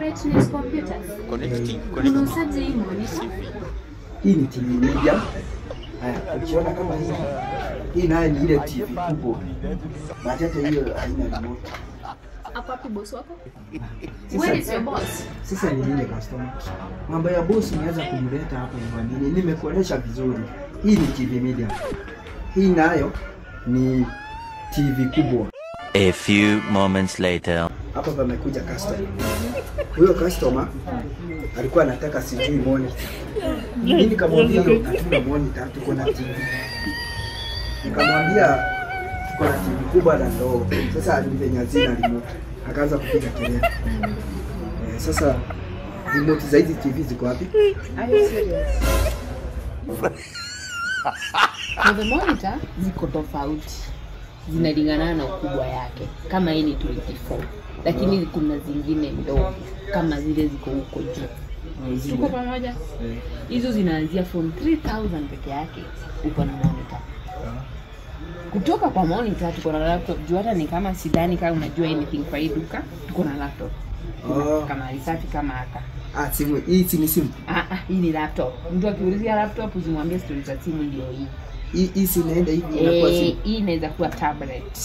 brightness computers. Unausaje hii monitor? Hii ni TV medium. Haya, ukiona kama hii nayo ni ile TV kubwa. Hata hiyo haina remote. Hapo boss wako? Where is your boss? Sasa ni ile customer. Mambo ya boss nianza kumleta hapa nyumbani. Nimekuonesha vizuri. Hii ni TV medium. Hii nayo ni TV kubwa. A few moments later. Hapa pamekuja customer. Huyo customer alikuwa anataka sijui monitor. Mimi nikamwambia hatuna monitor, tuko na TV. Nikamwambia tuko na TV kubwa na ndogo. Sasa alipenyazina remote. Akaanza kupiga kelele. Sasa remote za hizi TV ziko wapi? Are you serious? Na the monitor ziko tofauti. Zinalingana na ukubwa yake. Kama hii ni 24. Lakini kuna zingine ndogo kama zile ziko huko juu. Tuko pamoja? Hizo zinaanzia from 3000 peke yake uko na monitor. Kutoka kwa monitor tuko na laptop. Juu hata ni kama sidhani kama unajua anything kwa hii duka, tuko na laptop. Kama isafi kama haka. Simu hii ni simu. Hii ni laptop. Mtu akiulizia laptop usimwambie story za simu ndio hii. Hii si inaenda hivi inakuwa simu. Hii inaweza kuwa tablet.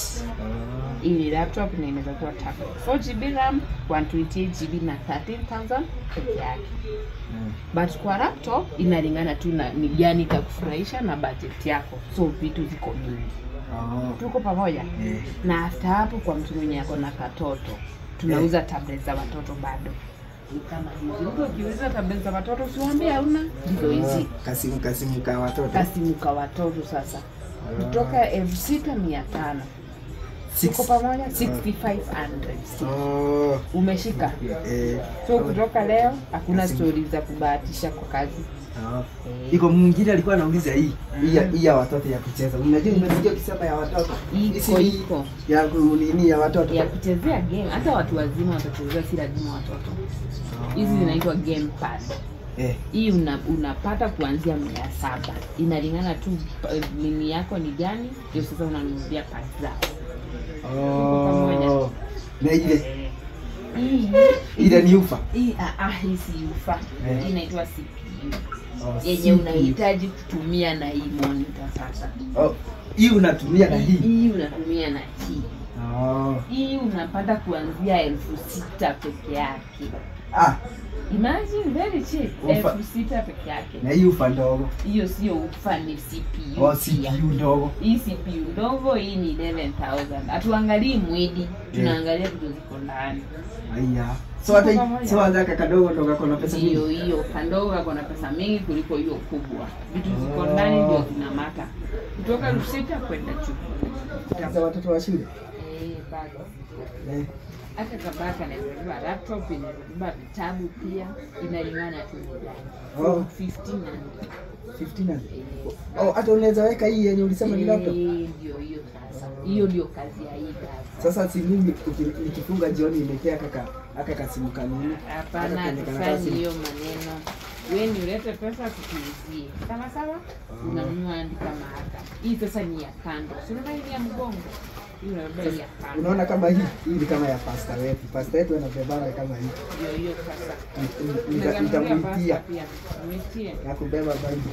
Hii ni laptop na inaweza kuwa tablet. 4GB RAM, 128GB na 13,000 peke yake. But kwa laptop inalingana tu na ni gani itakufurahisha na budget yako. So vitu ziko mingi. Tuko pamoja? Na after hapo kwa mtu mwenye ako na katoto, tunauza tablet za watoto bado. Kama hizi. Mtu ukiuliza tablet za watoto usiwaambie hauna. Ndio hizi. Kasimu ka watoto. Kasimu ka watoto sasa. Kutoka 6500. Tuko pamoja 6500. Umeshika? So kutoka leo hakuna stories za kubahatisha kwa kazi. Iko mwingine alikuwa anauliza hii ya watoto ya kucheza. Unajua nimesikia ukisema ya watoto. Iko. Ya nini ya watoto? Ya kuchezea game. Hata watu wazima watachezea, si lazima watoto. Hizi zinaitwa game pad. Hii unapata kuanzia 700. Inalingana tu nini yako ni gani, ndio sasa unanunulia pad zako. Na ile ni ufa. Hii si ufa. Hii inaitwa CPU. Yenye unahitaji kutumia na hii monitor sasa. Hii unatumia na hii. Hii unatumia na hii. Hii unapata kuanzia 6,000 peke yake. Imagine very cheap. 6,000 peke yake. Na hii ufa ndogo. Hiyo sio ufa, ni CPU. CPU ndogo. Hii CPU ndogo, hii ni 11,000. Hatuangalii mwili, tunaangalia vitu ziko ndani. So hata kadogo ndo kako na pesa mingi. Hiyo kadogo kako na pesa mingi kuliko hiyo kubwa. Vitu ziko ndani ndio zinamata. Kutoka 6,000 kwenda juu. Za watoto wa shule. Bado. Hata kabaka na kubeba laptop, inabeba vitabu pia, inalingana tu ni gani. 1500. Hata unaweza weka hii yenye ulisema ni laptop. Ndio hiyo sasa. Hiyo ndio kazi ya hii kazi. Sasa si mimi nikifunga jioni nimekea kasimu kanini. Hapana, sasa hiyo maneno. Wewe ni ulete pesa tukuuzie. Sawa? Unanunua andika mahaka. Hii sasa ni ya kando. Sio ni ya mgongo. Unaona kama hii ni kama ya pasta wetu. Pasta wetu anabebana kama hii. Hiyo sasa. Nitamuitia. Pia. Na kubeba bagi.